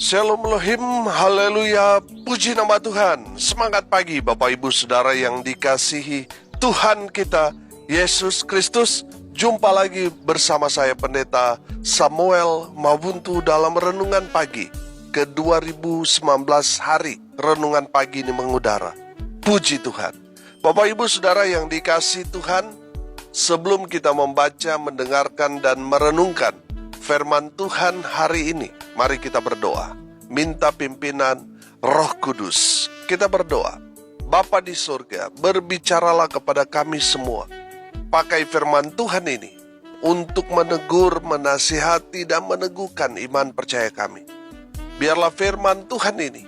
Shalom Elohim, haleluya, puji nama Tuhan. Semangat pagi Bapak Ibu Saudara yang dikasihi Tuhan kita, Yesus Kristus. Jumpa lagi bersama saya Pendeta Samuel Mabuntu dalam Renungan Pagi ke 2019 hari Renungan Pagi ini mengudara. Puji Tuhan. Bapak Ibu Saudara yang dikasihi Tuhan, sebelum kita membaca, mendengarkan dan merenungkan firman Tuhan hari ini, mari kita berdoa. Minta pimpinan Roh Kudus. Kita berdoa. Bapa di surga, berbicaralah kepada kami semua. Pakai firman Tuhan ini untuk menegur, menasihati, dan meneguhkan iman percaya kami. Biarlah firman Tuhan ini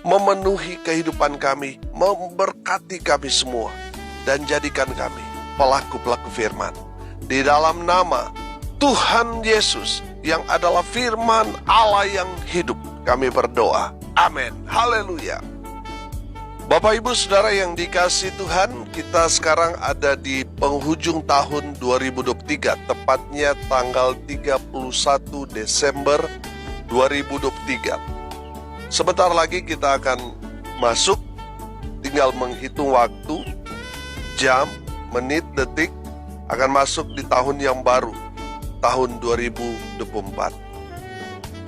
memenuhi kehidupan kami, memberkati kami semua, dan jadikan kami pelaku-pelaku firman. Di dalam nama Tuhan Yesus yang adalah firman Allah yang hidup, kami berdoa. Amin. Haleluya. Bapak Ibu Saudara yang dikasihi Tuhan, kita sekarang ada di penghujung tahun 2023, tepatnya tanggal 31 Desember 2023. Sebentar lagi kita akan masuk, tinggal menghitung waktu, jam, menit, detik, akan masuk di tahun yang baru, tahun 2024.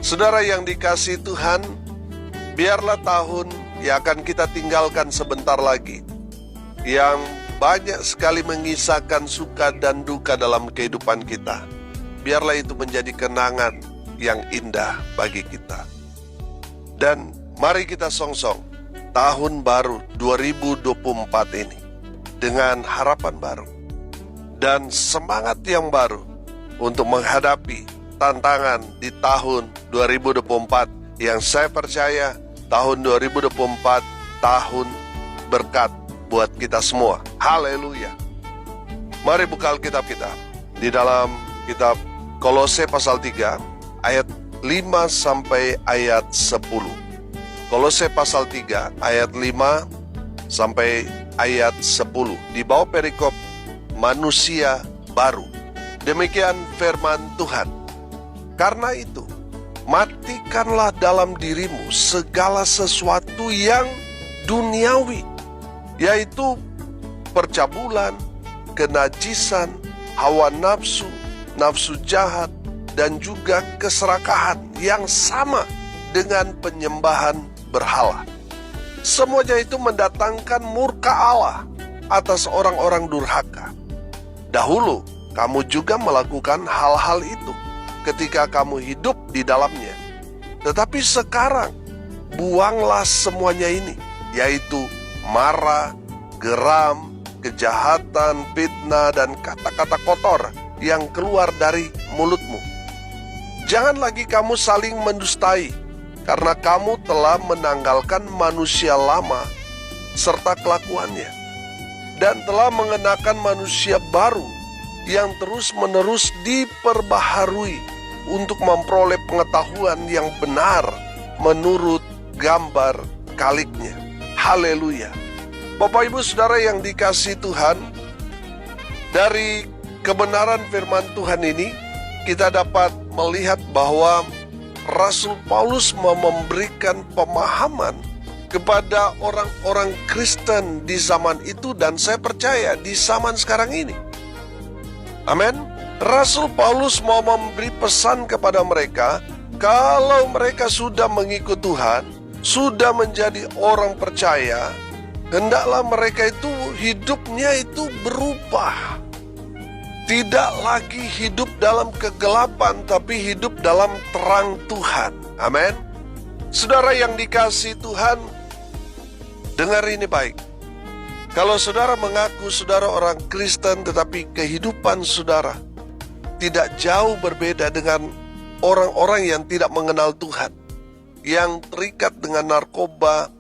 Saudara yang dikasihi Tuhan, biarlah tahun yang akan kita tinggalkan sebentar lagi, yang banyak sekali mengisahkan suka dan duka dalam kehidupan kita, biarlah itu menjadi kenangan yang indah bagi kita. Dan mari kita songsong tahun baru 2024 ini dengan harapan baru dan semangat yang baru untuk menghadapi tantangan di tahun 2024 yang saya percaya tahun 2024 tahun berkat buat kita semua. Haleluya. Mari buka Alkitab kita di dalam kitab Kolose pasal 3 ayat 5 sampai ayat 10. Kolose pasal 3 ayat 5 sampai ayat 10 di bawah perikop manusia baru. Demikian firman Tuhan. Karena itu, matikanlah dalam dirimu segala sesuatu yang duniawi, yaitu percabulan, kenajisan, hawa nafsu, nafsu jahat, dan juga keserakahan yang sama dengan penyembahan berhala. Semuanya itu mendatangkan murka Allah atas orang-orang durhaka. Dahulu kamu juga melakukan hal-hal itu ketika kamu hidup di dalamnya. Tetapi sekarang buanglah semuanya ini, yaitu marah, geram, kejahatan, fitnah, dan kata-kata kotor yang keluar dari mulutmu. Jangan lagi kamu saling mendustai, karena kamu telah menanggalkan manusia lama serta kelakuannya, dan telah mengenakan manusia baru yang terus-menerus diperbaharui untuk memperoleh pengetahuan yang benar menurut gambar kaliknya. Haleluya. Bapak Ibu Saudara yang dikasihi Tuhan, dari kebenaran firman Tuhan ini kita dapat melihat bahwa Rasul Paulus memberikan pemahaman kepada orang-orang Kristen di zaman itu, dan saya percaya di zaman sekarang ini. Amin. Rasul Paulus mau memberi pesan kepada mereka, kalau mereka sudah mengikut Tuhan, sudah menjadi orang percaya, hendaklah mereka itu hidupnya itu berubah. Tidak lagi hidup dalam kegelapan, tapi hidup dalam terang Tuhan. Amin. Saudara yang dikasihi Tuhan, dengar ini baik. Kalau saudara mengaku saudara orang Kristen, tetapi kehidupan saudara tidak jauh berbeda dengan orang-orang yang tidak mengenal Tuhan, yang terikat dengan narkoba,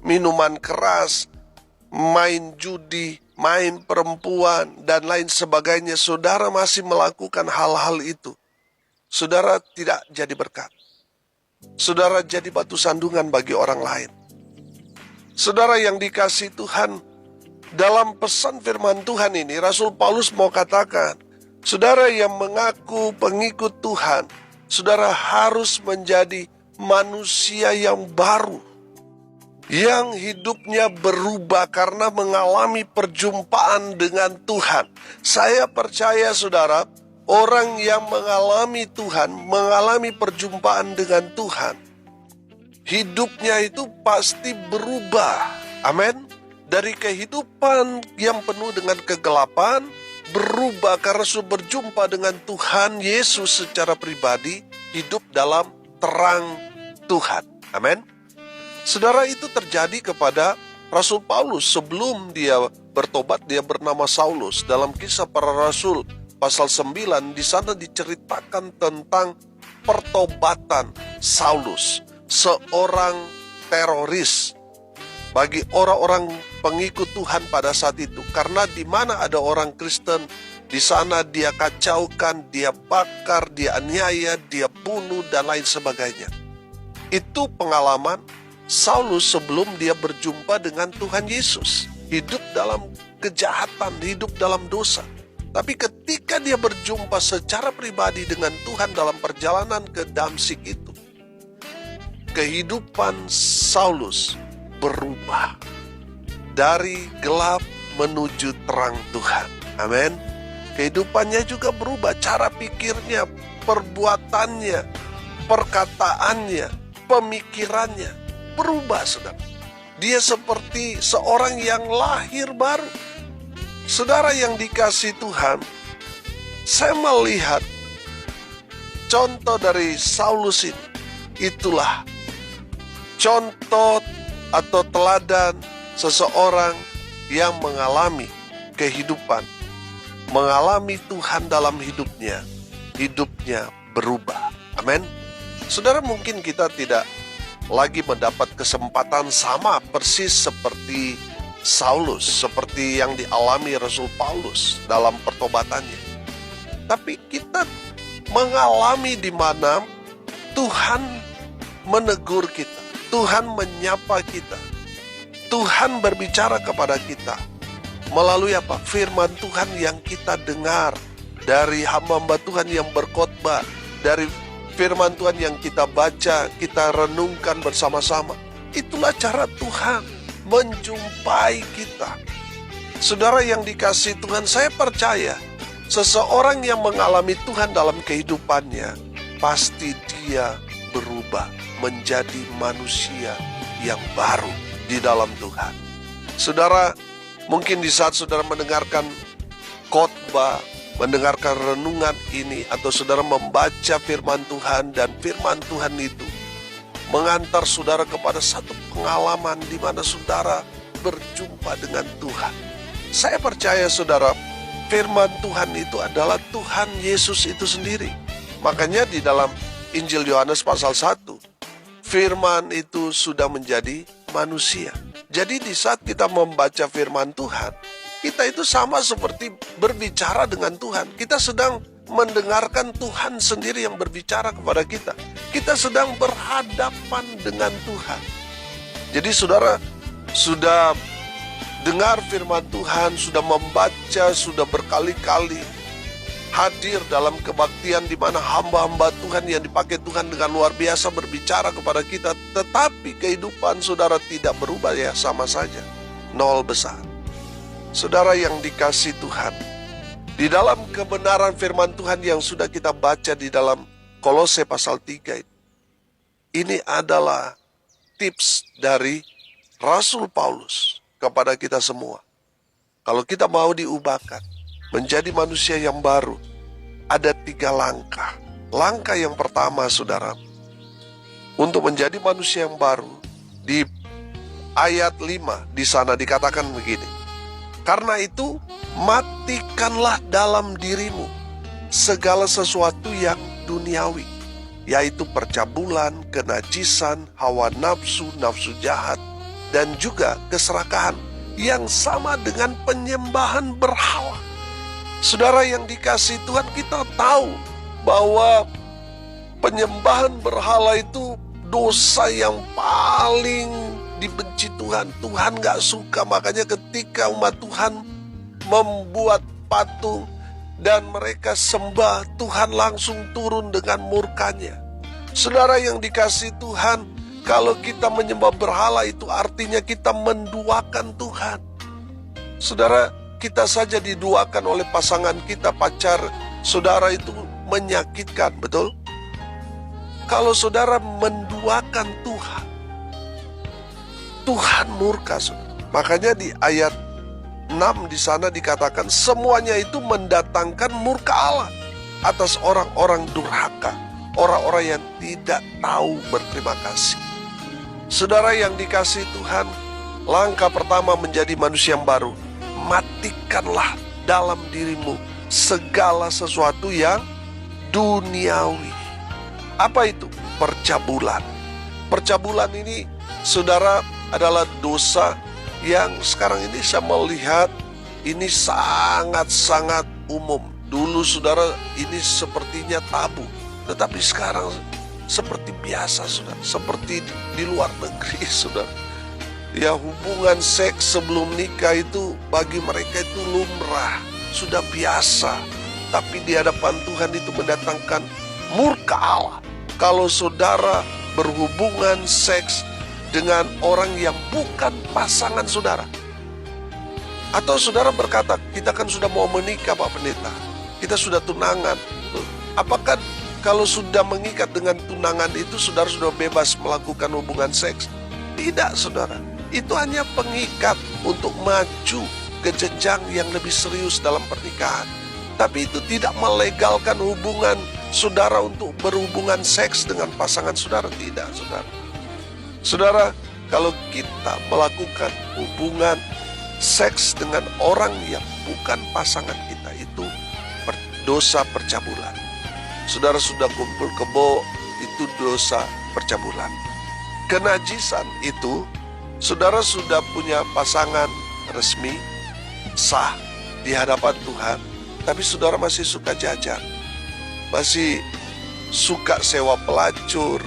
minuman keras, main judi, main perempuan, dan lain sebagainya, saudara masih melakukan hal-hal itu, saudara tidak jadi berkat. Saudara jadi batu sandungan bagi orang lain. Saudara yang dikasihi Tuhan, dalam pesan firman Tuhan ini, Rasul Paulus mau katakan, saudara yang mengaku pengikut Tuhan, saudara harus menjadi manusia yang baru, yang hidupnya berubah karena mengalami perjumpaan dengan Tuhan. Saya percaya saudara, orang yang mengalami Tuhan, mengalami perjumpaan dengan Tuhan, hidupnya itu pasti berubah. Amin. Dari kehidupan yang penuh dengan kegelapan, berubah karena sudah berjumpa dengan Tuhan Yesus secara pribadi, hidup dalam terang Tuhan. Amin. Saudara, itu terjadi kepada Rasul Paulus. Sebelum dia bertobat, dia bernama Saulus. Dalam Kisah Para Rasul pasal 9, di sana diceritakan tentang pertobatan Saulus, seorang teroris bagi orang-orang pengikut Tuhan pada saat itu. Karena di mana ada orang Kristen, di sana dia kacaukan, dia bakar, dia aniaya, dia bunuh, dan lain sebagainya. Itu pengalaman Saulus sebelum dia berjumpa dengan Tuhan Yesus. Hidup dalam kejahatan, hidup dalam dosa. Tapi ketika dia berjumpa secara pribadi dengan Tuhan dalam perjalanan ke Damsyik itu, kehidupan Saulus berubah dari gelap menuju terang Tuhan. Amin. Kehidupannya juga berubah, cara pikirnya, perbuatannya, perkataannya, pemikirannya berubah, saudara. Dia seperti seorang yang lahir baru. Saudara yang dikasihi Tuhan, saya melihat contoh dari Saulus ini. Itulah contoh atau teladan seseorang yang mengalami kehidupan, mengalami Tuhan dalam hidupnya, hidupnya berubah. Amin. Saudara, mungkin kita tidak lagi mendapat kesempatan sama persis seperti Saulus, seperti yang dialami Rasul Paulus dalam pertobatannya. Tapi kita mengalami di mana Tuhan menegur kita, Tuhan menyapa kita, Tuhan berbicara kepada kita melalui apa? Firman Tuhan yang kita dengar dari hamba-hamba Tuhan yang berkhotbah, dari firman Tuhan yang kita baca, kita renungkan bersama-sama. Itulah cara Tuhan menjumpai kita. Saudara yang dikasihi Tuhan, saya percaya seseorang yang mengalami Tuhan dalam kehidupannya, pasti dia berubah menjadi manusia yang baru di dalam Tuhan. Saudara, mungkin di saat saudara mendengarkan khotbah, mendengarkan renungan ini, atau saudara membaca firman Tuhan, dan firman Tuhan itu mengantar saudara kepada satu pengalaman di mana saudara berjumpa dengan Tuhan. Saya percaya saudara, firman Tuhan itu adalah Tuhan Yesus itu sendiri. Makanya di dalam Injil Yohanes pasal 1, firman itu sudah menjadi manusia. Jadi di saat kita membaca firman Tuhan, kita itu sama seperti berbicara dengan Tuhan. Kita sedang mendengarkan Tuhan sendiri yang berbicara kepada kita. Kita sedang berhadapan dengan Tuhan. Jadi saudara sudah dengar firman Tuhan, sudah membaca, sudah berkali-kali hadir dalam kebaktian di mana hamba-hamba Tuhan yang dipakai Tuhan dengan luar biasa berbicara kepada kita, tetapi kehidupan saudara tidak berubah, ya sama saja, nol besar. Saudara yang dikasihi Tuhan, di dalam kebenaran firman Tuhan yang sudah kita baca di dalam Kolose pasal 3 ini adalah tips dari Rasul Paulus kepada kita semua. Kalau kita mau diubahkan menjadi manusia yang baru, ada 3 langkah. Langkah yang pertama, saudara, untuk menjadi manusia yang baru, di ayat 5 di sana dikatakan begini: karena itu matikanlah dalam dirimu segala sesuatu yang duniawi, yaitu percabulan, kenajisan, hawa nafsu, nafsu jahat, dan juga keserakahan yang sama dengan penyembahan berhala. Saudara yang dikasihi Tuhan, kita tahu bahwa penyembahan berhala itu dosa yang paling dibenci Tuhan. Tuhan gak suka, makanya ketika umat Tuhan membuat patung dan mereka sembah, Tuhan langsung turun dengan murkanya. Saudara yang dikasihi Tuhan, kalau kita menyembah berhala itu artinya kita menduakan Tuhan. Saudara, kita saja diduakan oleh pasangan kita, pacar saudara, itu menyakitkan, betul? Kalau saudara menduakan Tuhan, Tuhan murka, saudara. Makanya di ayat 6 di sana dikatakan semuanya itu mendatangkan murka Allah atas orang-orang durhaka, orang-orang yang tidak tahu berterima kasih. Saudara yang dikasihi Tuhan, langkah pertama menjadi manusia yang baru, matikanlah dalam dirimu segala sesuatu yang duniawi. Apa itu? Percabulan. Percabulan ini, saudara, adalah dosa yang sekarang ini saya melihat ini sangat-sangat umum. Dulu saudara ini sepertinya tabu, tetapi sekarang seperti biasa, saudara. Seperti di luar negeri, saudara. Ya, hubungan seks sebelum nikah itu bagi mereka itu lumrah, sudah biasa. Tapi di hadapan Tuhan itu mendatangkan murka Allah. Kalau saudara berhubungan seks dengan orang yang bukan pasangan saudara. Atau saudara berkata, kita kan sudah mau menikah Pak Pendeta, kita sudah tunangan. Apakah kalau sudah mengikat dengan tunangan itu saudara sudah bebas melakukan hubungan seks? Tidak, saudara. Itu hanya pengikat untuk maju ke jenjang yang lebih serius dalam pernikahan. Tapi itu tidak melegalkan hubungan saudara untuk berhubungan seks dengan pasangan saudara. Tidak, saudara. Saudara, kalau kita melakukan hubungan seks dengan orang yang bukan pasangan kita, itu dosa percabulan. Saudara sudah kumpul kebo, itu dosa percabulan. Kenajisan itu, saudara sudah punya pasangan resmi, sah di hadapan Tuhan, tapi saudara masih suka jajan, masih suka sewa pelacur,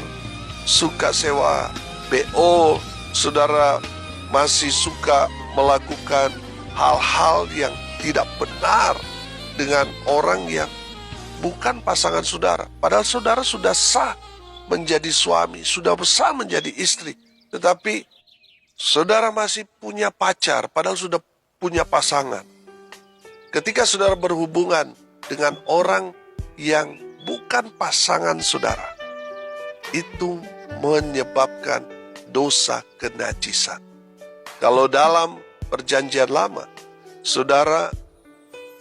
suka sewa BO, saudara masih suka melakukan hal-hal yang tidak benar dengan orang yang bukan pasangan saudara. Padahal saudara sudah sah menjadi suami, sudah sah menjadi istri, tetapi saudara masih punya pacar, padahal sudah punya pasangan. Ketika saudara berhubungan dengan orang yang bukan pasangan saudara, itu menyebabkan dosa kenajisan. Kalau dalam perjanjian lama, saudara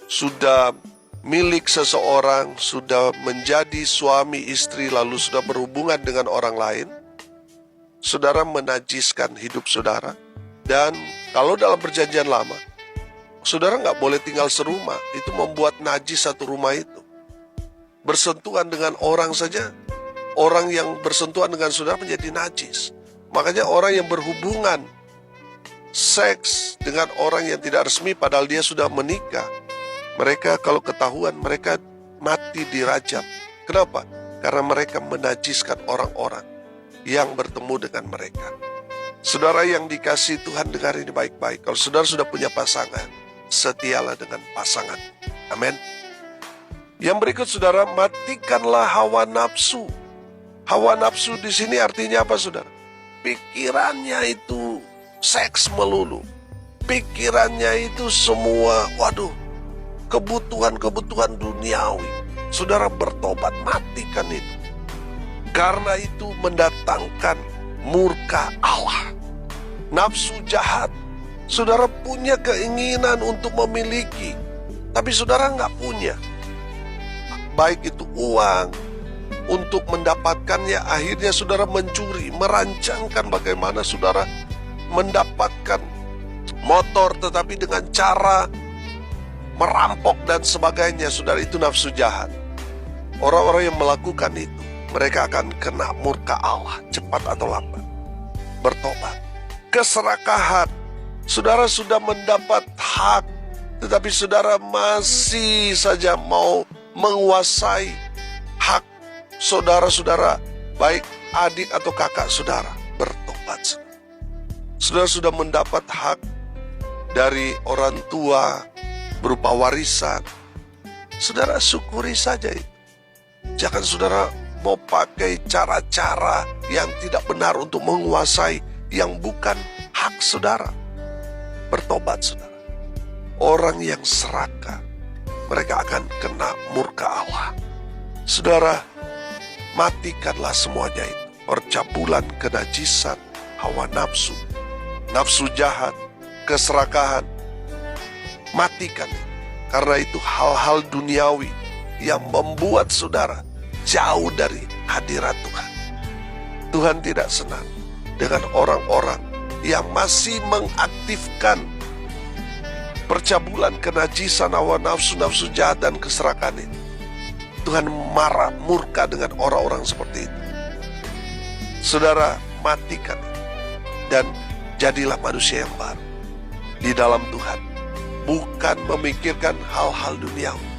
sudah milik seseorang, sudah menjadi suami istri, lalu sudah berhubungan dengan orang lain, saudara menajiskan hidup saudara. Dan kalau dalam perjanjian lama, saudara nggak boleh tinggal serumah, itu membuat najis satu rumah itu. Bersentuhan dengan orang saja, orang yang bersentuhan dengan saudara menjadi najis. Makanya orang yang berhubungan seks dengan orang yang tidak resmi padahal dia sudah menikah, mereka kalau ketahuan mereka mati dirajam. Kenapa? Karena mereka menajiskan orang-orang yang bertemu dengan mereka. Saudara yang dikasihi Tuhan, dengar ini baik-baik. Kalau saudara sudah punya pasangan, setialah dengan pasangan. Amin. Yang berikut, saudara, matikanlah hawa nafsu. Hawa nafsu di sini artinya apa, saudara? Pikirannya itu seks melulu. Pikirannya itu semua, kebutuhan-kebutuhan duniawi. Saudara bertobat, matikan itu. Karena itu mendatangkan murka Allah. Nafsu jahat. Saudara punya keinginan untuk memiliki, tapi saudara nggak punya. Baik itu uang, untuk mendapatkannya akhirnya saudara mencuri, merancangkan bagaimana saudara mendapatkan motor tetapi dengan cara merampok dan sebagainya. Saudara, itu nafsu jahat. Orang-orang yang melakukan itu, mereka akan kena murka Allah cepat atau lambat. Bertobat. Keserakahan. Saudara sudah mendapat hak, tetapi saudara masih saja mau menguasai hak saudara-saudara, baik adik atau kakak saudara. Bertobat. Saudara sudah mendapat hak dari orang tua berupa warisan. Saudara syukuri saja itu. Jangan saudara mau pakai cara-cara yang tidak benar untuk menguasai yang bukan hak saudara. Bertobat saudara. Orang yang serakah, mereka akan kena murka Allah. Saudara, matikanlah semuanya itu. Percabulan, kenajisan, hawa nafsu, nafsu jahat, keserakahan. Matikan itu. Karena itu hal-hal duniawi yang membuat saudara jauh dari hadirat Tuhan. Tuhan tidak senang dengan orang-orang yang masih mengaktifkan percabulan, kenajisan, hawa nafsu, nafsu jahat, dan keserakahan itu. Tuhan marah, murka dengan orang-orang seperti itu. Saudara, matikan dan jadilah manusia yang baru di dalam Tuhan. Bukan memikirkan hal-hal duniawi,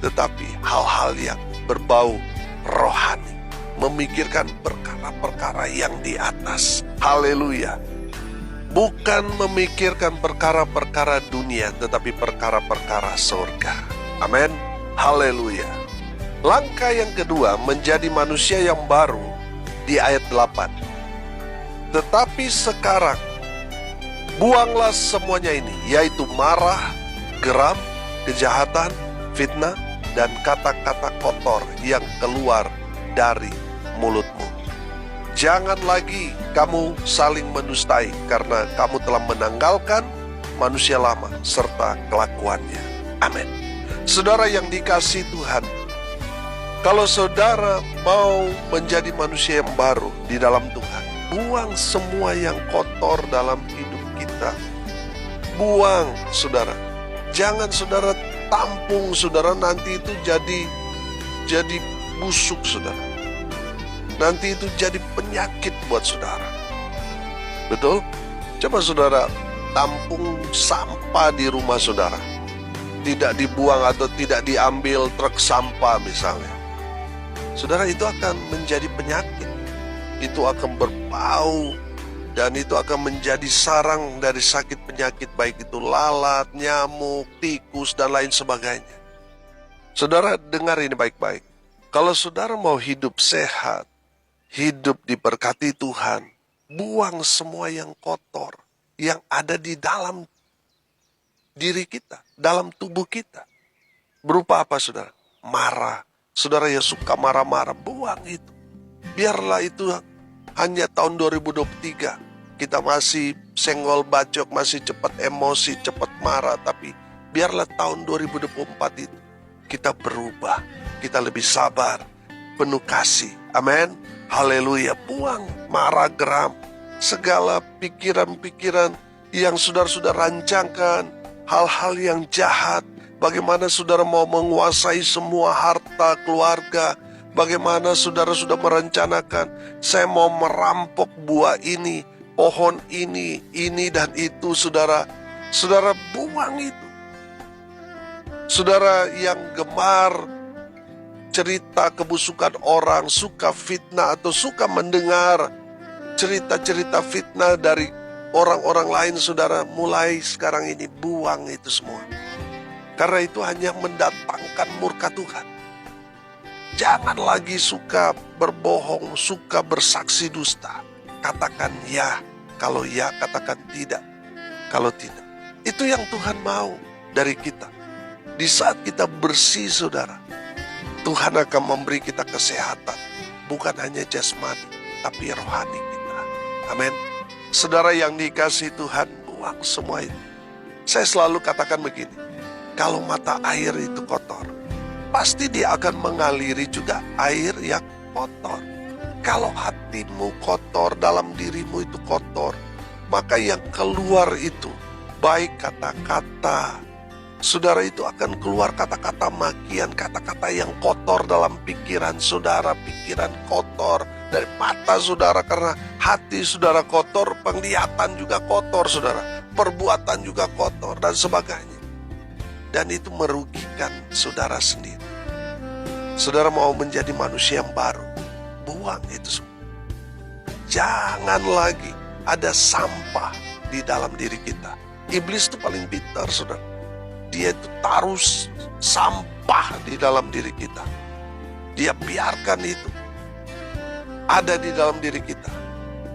tetapi hal-hal yang berbau rohani. Memikirkan perkara-perkara yang di atas. Haleluya. Bukan memikirkan perkara-perkara dunia, tetapi perkara-perkara surga. Amin. Haleluya. Langkah yang kedua, menjadi manusia yang baru di ayat 8. Tetapi sekarang buanglah semuanya ini, yaitu marah, geram, kejahatan, fitnah, dan kata-kata kotor yang keluar dari mulutmu. Jangan lagi kamu saling mendustai, karena kamu telah menanggalkan manusia lama serta kelakuannya. Amin. Saudara yang dikasihi Tuhan, kalau saudara mau menjadi manusia yang baru di dalam Tuhan, buang semua yang kotor dalam hidup kita. Buang, saudara. Jangan saudara tampung, saudara, nanti itu jadi busuk, saudara. Nanti itu jadi penyakit buat saudara. Betul? Coba saudara tampung sampah di rumah saudara. Tidak dibuang atau tidak diambil truk sampah misalnya. Saudara, itu akan menjadi penyakit. Itu akan berbau. Dan itu akan menjadi sarang dari sakit penyakit, baik itu lalat, nyamuk, tikus, dan lain sebagainya. Saudara, dengar ini baik-baik. Kalau saudara mau hidup sehat, hidup diberkati Tuhan, buang semua yang kotor, yang ada di dalam diri kita, dalam tubuh kita. Berupa apa, saudara? Marah. Saudara yang suka marah-marah, buang itu. Biarlah itu hanya tahun 2023. Kita masih senggol bacok, masih cepat emosi, cepat marah. Tapi biarlah tahun 2024 itu kita berubah. Kita lebih sabar, penuh kasih. Amin. Haleluya. Buang marah, geram, segala pikiran-pikiran yang saudara-saudara rancangkan, hal-hal yang jahat. Bagaimana saudara mau menguasai semua harta keluarga. Bagaimana saudara sudah merencanakan, saya mau merampok buah ini, pohon ini dan itu, saudara. Saudara, buang itu. Saudara yang gemar cerita kebusukan orang, suka fitnah atau suka mendengar cerita-cerita fitnah dari orang-orang lain, saudara, mulai sekarang ini buang itu semua. Karena itu hanya mendatangkan murka Tuhan. Jangan lagi suka berbohong, suka bersaksi dusta. Katakan ya, kalau ya katakan tidak, kalau tidak. Itu yang Tuhan mau dari kita. Di saat kita bersih, saudara, Tuhan akan memberi kita kesehatan. Bukan hanya jasmani, tapi rohani kita. Amin. Saudara yang dikasihi Tuhan, buang semua itu. Saya selalu katakan begini, kalau mata air itu kotor, pasti dia akan mengaliri juga air yang kotor. Kalau hatimu kotor, dalam dirimu itu kotor, maka yang keluar itu, baik kata-kata, saudara, itu akan keluar kata-kata makian, kata-kata yang kotor dalam pikiran saudara, pikiran kotor dari mata saudara, karena hati saudara kotor, penglihatan juga kotor, saudara, perbuatan juga kotor, dan sebagainya. Dan itu merugikan saudara sendiri. Saudara mau menjadi manusia yang baru, buang itu semua. Jangan lagi ada sampah di dalam diri kita. Iblis itu paling pintar, saudara. Dia itu taruh sampah di dalam diri kita. Dia biarkan itu. ada di dalam diri kita,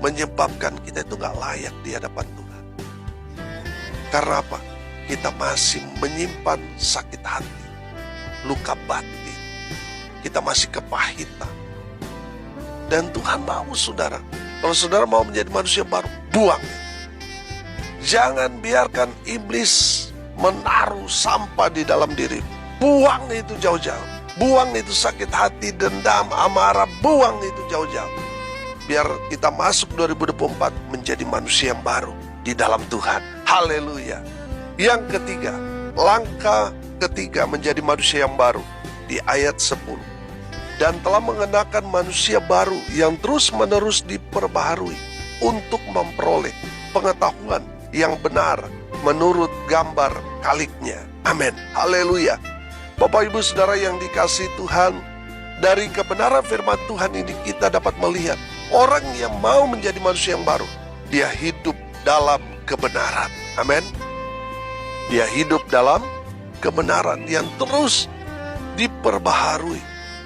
menyebabkan kita itu gak layak di hadapan Tuhan. Karena apa? Kita masih menyimpan sakit hati, luka batin, kita masih kepahitan. Dan Tuhan mau saudara, kalau saudara mau menjadi manusia baru, buang. Jangan biarkan iblis menaruh sampah di dalam diri. Buang itu jauh-jauh. Buang itu sakit hati, dendam, amarah, buang itu jauh-jauh. Biar kita masuk 2024 menjadi manusia yang baru di dalam Tuhan. Haleluya. Yang ketiga, langkah ketiga menjadi manusia yang baru di ayat 10. Dan telah mengenakan manusia baru yang terus-menerus diperbaharui untuk memperoleh pengetahuan yang benar menurut gambar kaliknya. Amin. Haleluya. Bapak Ibu Saudara yang dikasihi Tuhan, dari kebenaran firman Tuhan ini kita dapat melihat orang yang mau menjadi manusia yang baru, dia hidup dalam kebenaran. Amin. Dia hidup dalam kebenaran yang terus diperbaharui.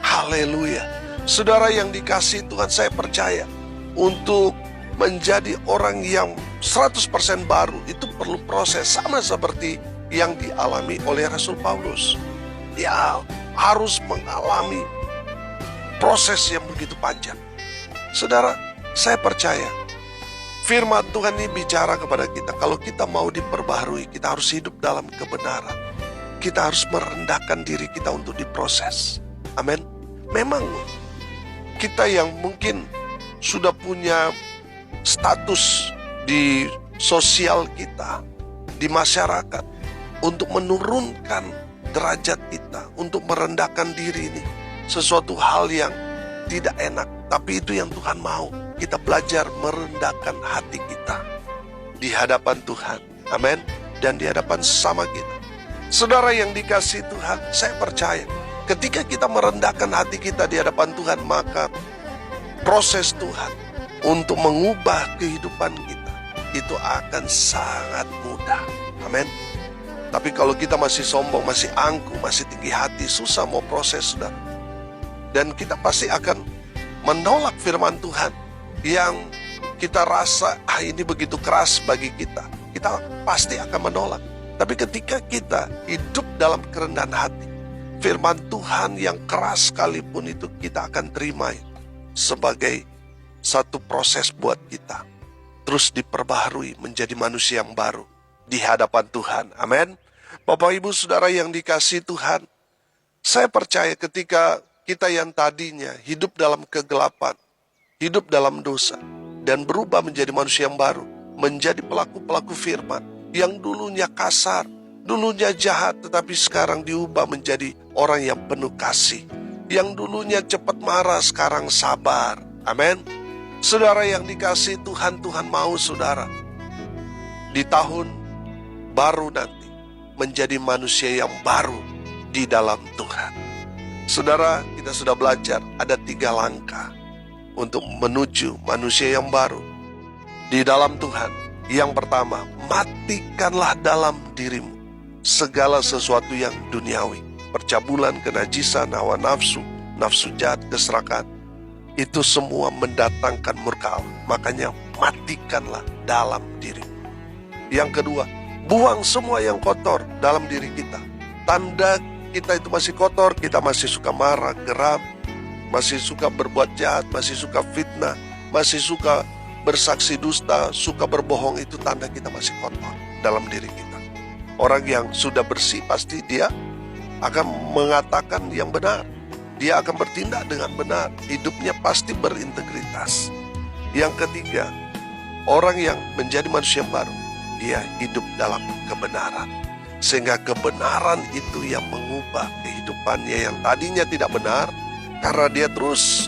Haleluya. Saudara yang dikasihi Tuhan, saya percaya untuk menjadi orang yang 100% baru itu perlu proses, sama seperti yang dialami oleh Rasul Paulus. Dia harus mengalami proses yang begitu panjang. Saudara, saya percaya firman Tuhan ini bicara kepada kita, kalau kita mau diperbaharui, kita harus hidup dalam kebenaran. Kita harus merendahkan diri kita untuk diproses. Amin. Memang kita yang mungkin sudah punya status di sosial kita, di masyarakat, untuk menurunkan derajat kita, untuk merendahkan diri ini sesuatu hal yang tidak enak. Tapi itu yang Tuhan mau. Kita belajar merendahkan hati kita di hadapan Tuhan. Amin. Dan di hadapan sesama kita. Saudara yang dikasihi Tuhan, saya percaya ketika kita merendahkan hati kita di hadapan Tuhan, maka proses Tuhan untuk mengubah kehidupan kita itu akan sangat mudah. Amin. Tapi kalau kita masih sombong, masih angkuh, masih tinggi hati, susah mau proses, saudara. Dan kita pasti akan menolak firman Tuhan yang kita rasa, ini begitu keras bagi kita. Kita pasti akan menolak. Tapi ketika kita hidup dalam kerendahan hati, firman Tuhan yang keras sekalipun itu kita akan terima sebagai satu proses buat kita. Terus diperbaharui menjadi manusia yang baru di hadapan Tuhan. Amin. Bapak Ibu Saudara yang dikasihi Tuhan, saya percaya ketika kita yang tadinya hidup dalam kegelapan, hidup dalam dosa, dan berubah menjadi manusia yang baru, menjadi pelaku-pelaku firman, yang dulunya kasar, dulunya jahat, tetapi sekarang diubah menjadi orang yang penuh kasih, yang dulunya cepat marah, sekarang sabar. Amin. Saudara yang dikasihi Tuhan, Tuhan mau saudara di tahun baru nanti menjadi manusia yang baru di dalam Tuhan. Saudara, kita sudah belajar ada 3 langkah untuk menuju manusia yang baru di dalam Tuhan. Yang pertama, matikanlah dalam dirimu segala sesuatu yang duniawi, percabulan, kenajisan, hawa nafsu, nafsu jahat, keserakahan. Itu semua mendatangkan murka Allah. Makanya matikanlah dalam dirimu. Yang kedua, buang semua yang kotor dalam diri kita. Tanda kita itu masih kotor, kita masih suka marah, geram, masih suka berbuat jahat, masih suka fitnah, masih suka bersaksi dusta, suka berbohong, itu tanda kita masih kotor dalam diri kita. Orang yang sudah bersih pasti dia akan mengatakan yang benar. Dia akan bertindak dengan benar. Hidupnya pasti berintegritas. Yang ketiga, orang yang menjadi manusia baru, dia hidup dalam kebenaran. Sehingga kebenaran itu yang mengubah kehidupannya yang tadinya tidak benar. Karena dia terus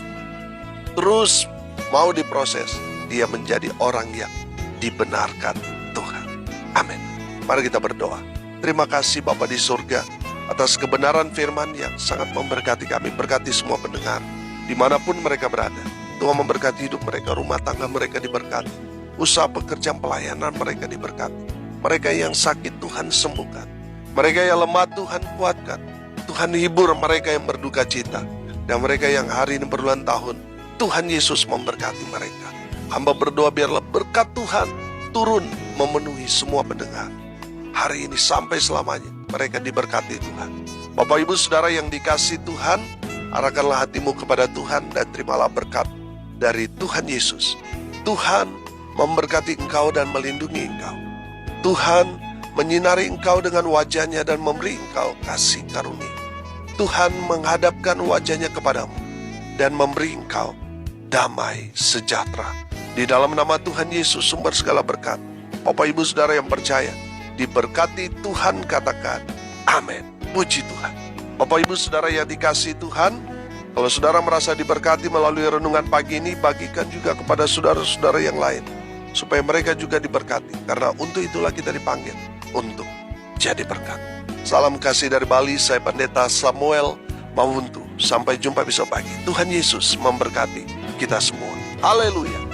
mau diproses, dia menjadi orang yang dibenarkan Tuhan. Amin. Mari kita berdoa. Terima kasih Bapa di surga atas kebenaran firman yang sangat memberkati kami. Berkati semua pendengar dimanapun mereka berada. Tuhan memberkati hidup mereka, rumah tangga mereka diberkati, usaha pekerjaan pelayanan mereka diberkati. Mereka yang sakit Tuhan sembuhkan, mereka yang lemah Tuhan kuatkan. Tuhan hibur mereka yang berduka cita, dan mereka yang hari ini berulang tahun Tuhan Yesus memberkati mereka. Hamba berdoa biarlah berkat Tuhan turun memenuhi semua pendengar. Hari ini sampai selamanya mereka diberkati Tuhan. Bapak Ibu Saudara yang dikasihi Tuhan, arahkanlah hatimu kepada Tuhan dan terimalah berkat dari Tuhan Yesus. Tuhan memberkati engkau dan melindungi engkau. Tuhan menyinari engkau dengan wajahnya dan memberi engkau kasih karunia. Tuhan menghadapkan wajahnya kepadamu dan memberi engkau damai sejahtera. Di dalam nama Tuhan Yesus sumber segala berkat. Bapak Ibu Saudara yang percaya, diberkati Tuhan, katakan amin. Puji Tuhan. Bapak Ibu Saudara yang dikasihi Tuhan, kalau saudara merasa diberkati melalui renungan pagi ini, bagikan juga kepada saudara-saudara yang lain, supaya mereka juga diberkati. Karena untuk itulah kita dipanggil untuk jadi berkat. Salam kasih dari Bali, saya Pendeta Samuel Mawuntu. Sampai jumpa besok pagi. Tuhan Yesus memberkati kita semua. Haleluya.